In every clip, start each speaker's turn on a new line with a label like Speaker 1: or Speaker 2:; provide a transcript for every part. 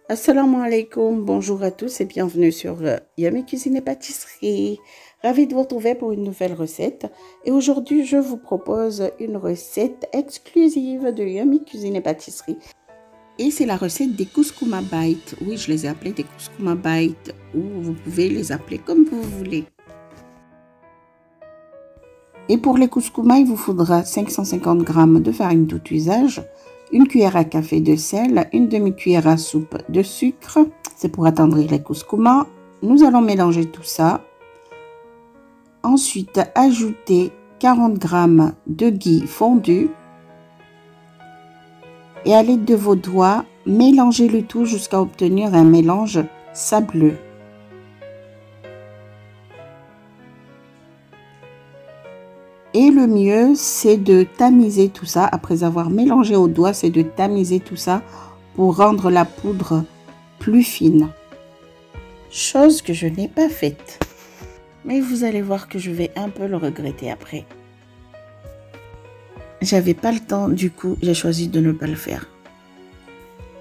Speaker 1: Assalamu alaikum, bonjour à tous et bienvenue sur Yummy Cuisine et Pâtisserie. Ravie de vous retrouver pour une nouvelle recette. Et aujourd'hui, je vous propose une recette exclusive de Yummy Cuisine et Pâtisserie. Et c'est la recette des couscous bites. Oui, je les ai appelés des couscous bites ou vous pouvez les appeler comme vous voulez. Et pour les couscous, il vous faudra 550 g de farine tout usage, une cuillère à café de sel, une demi-cuillère à soupe de sucre. C'est pour attendrir les couscous. Nous allons mélanger tout ça. Ensuite, ajouter 40 g de ghee fondu. Et à l'aide de vos doigts, mélangez le tout jusqu'à obtenir un mélange sableux. Et le mieux, c'est de tamiser tout ça. Après avoir mélangé au doigt, c'est de tamiser tout ça pour rendre la poudre plus fine. Chose que je n'ai pas faite. Mais vous allez voir que je vais un peu le regretter après. J'avais pas le temps, du coup, j'ai choisi de ne pas le faire.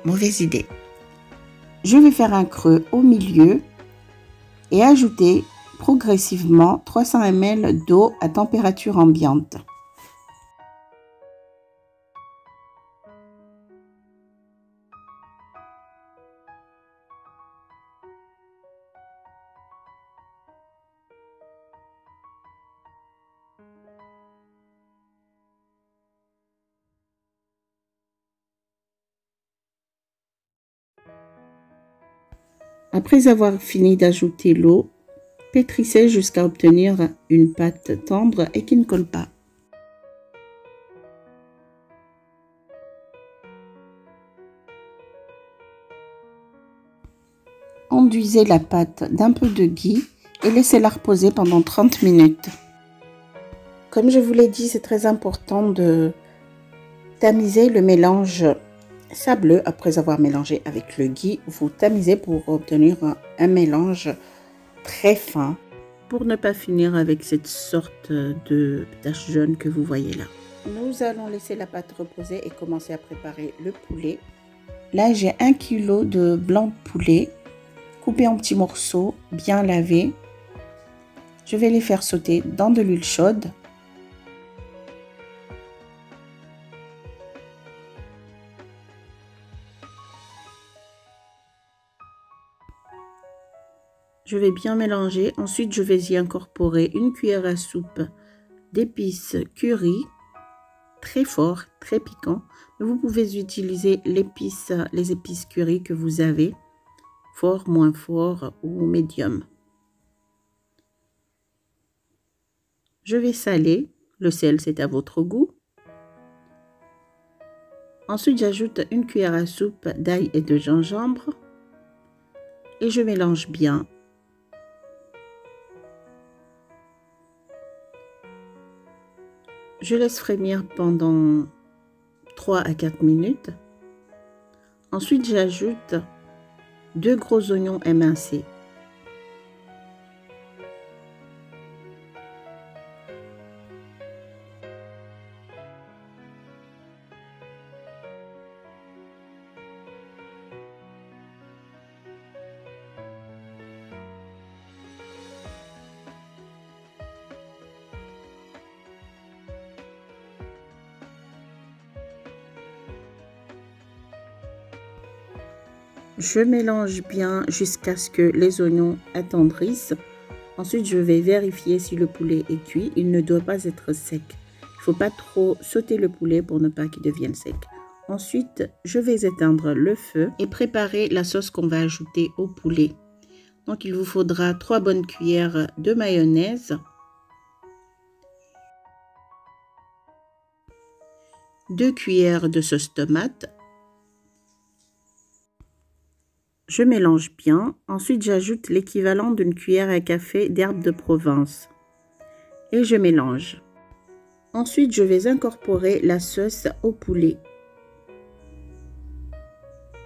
Speaker 1: Mauvaise idée. Je vais faire un creux au milieu et ajouter progressivement 300 ml d'eau à température ambiante. Après avoir fini d'ajouter l'eau, pétrissez jusqu'à obtenir une pâte tendre et qui ne colle pas. Enduisez la pâte d'un peu de ghee et laissez-la reposer pendant 30 minutes. Comme je vous l'ai dit, c'est très important de tamiser le mélange sableux. Après avoir mélangé avec le ghee, vous tamisez pour obtenir un mélange très fin, pour ne pas finir avec cette sorte de tache jaune que vous voyez là. Nous allons laisser la pâte reposer et commencer à préparer le poulet. Là, j'ai 1 kg de blanc de poulet coupé en petits morceaux, bien lavés. Je vais les faire sauter dans de l'huile chaude. Je vais bien mélanger. Ensuite, je vais y incorporer une cuillère à soupe d'épices curry, très fort, très piquant. Vous pouvez utiliser les épices curry que vous avez, fort, moins fort ou médium. Je vais saler. Le sel, c'est à votre goût. Ensuite, j'ajoute une cuillère à soupe d'ail et de gingembre. Et je mélange bien. Je laisse frémir pendant 3 à 4 minutes. Ensuite, j'ajoute 2 gros oignons émincés. Je mélange bien jusqu'à ce que les oignons attendrissent. Ensuite, je vais vérifier si le poulet est cuit. Il ne doit pas être sec. Il ne faut pas trop sauter le poulet pour ne pas qu'il devienne sec. Ensuite, je vais éteindre le feu et préparer la sauce qu'on va ajouter au poulet. Donc, il vous faudra 3 bonnes cuillères de mayonnaise, 2 cuillères de sauce tomate. Je mélange bien. Ensuite, j'ajoute l'équivalent d'une cuillère à café d'herbes de Provence. Et je mélange. Ensuite, je vais incorporer la sauce au poulet.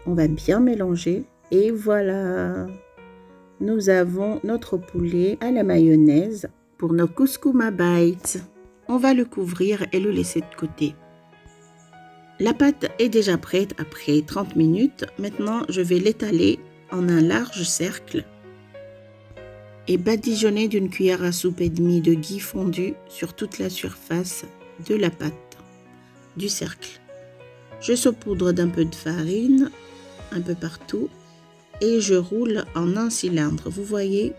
Speaker 1: On va bien mélanger. Et voilà. Nous avons notre poulet à la mayonnaise pour nos couscous bites. On va le couvrir et le laisser de côté. La pâte est déjà prête après 30 minutes. Maintenant, je vais l'étaler en un large cercle et badigeonner d'une cuillère à soupe et demie de ghee fondu sur toute la surface de la pâte du cercle. Je saupoudre d'un peu de farine un peu partout et je roule en un cylindre. Vous voyez,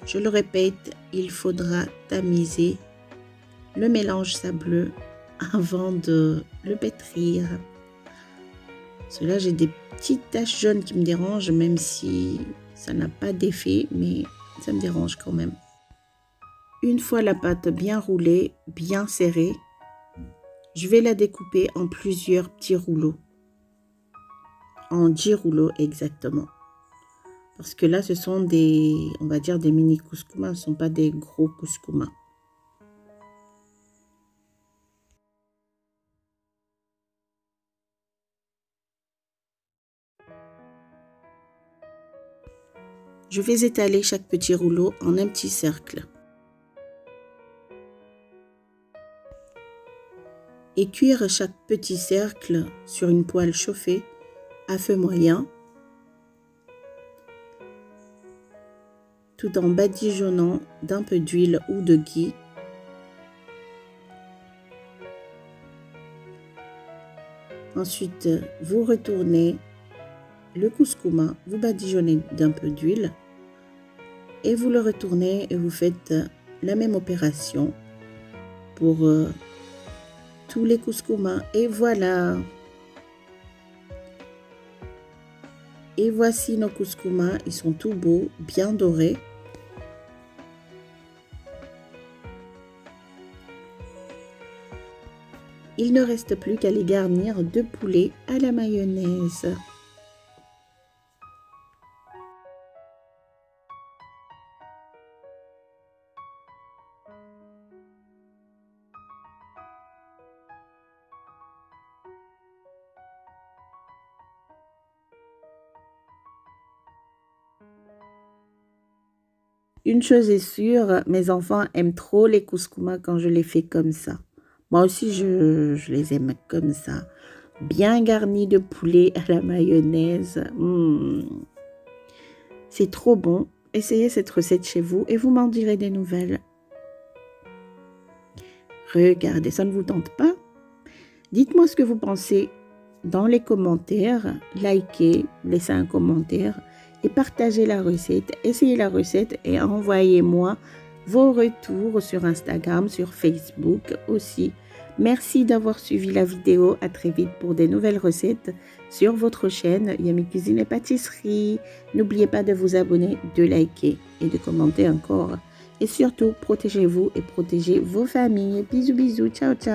Speaker 1: je le répète, il faudra tamiser le mélange sableux avant de le pétrir. Cela, j'ai des petites taches jaunes qui me dérangent, même si ça n'a pas d'effet, mais ça me dérange quand même. Une fois la pâte bien roulée, bien serrée, je vais la découper en plusieurs petits rouleaux. En 10 rouleaux exactement. Parce que là, ce sont des, on va dire, des mini couscous, ce ne sont pas des gros couscous. Je vais étaler chaque petit rouleau en un petit cercle. Et cuire chaque petit cercle sur une poêle chauffée à feu moyen, tout en badigeonnant d'un peu d'huile ou de ghee. Ensuite, vous retournez le couscous, vous badigeonnez d'un peu d'huile et vous le retournez et vous faites la même opération pour tous les couscous. Et voilà. Et voici nos couscous, ils sont tout beaux, bien dorés. Il ne reste plus qu'à les garnir de poulet à la mayonnaise. Une chose est sûre, mes enfants aiment trop les couscous quand je les fais comme ça. Moi aussi, je les aime comme ça. Bien garnis de poulet à la mayonnaise. C'est trop bon. Essayez cette recette chez vous et vous m'en direz des nouvelles. Regardez, ça ne vous tente pas? Dites-moi ce que vous pensez dans les commentaires. Likez, laissez un commentaire et partagez la recette. Essayez la recette et envoyez-moi vos retours sur Instagram, sur Facebook aussi. Merci d'avoir suivi la vidéo. À très vite pour des nouvelles recettes sur votre chaîne Yummy Cuisine et Pâtisserie. N'oubliez pas de vous abonner, de liker et de commenter encore. Et surtout, protégez-vous et protégez vos familles. Bisous, bisous. Ciao, ciao.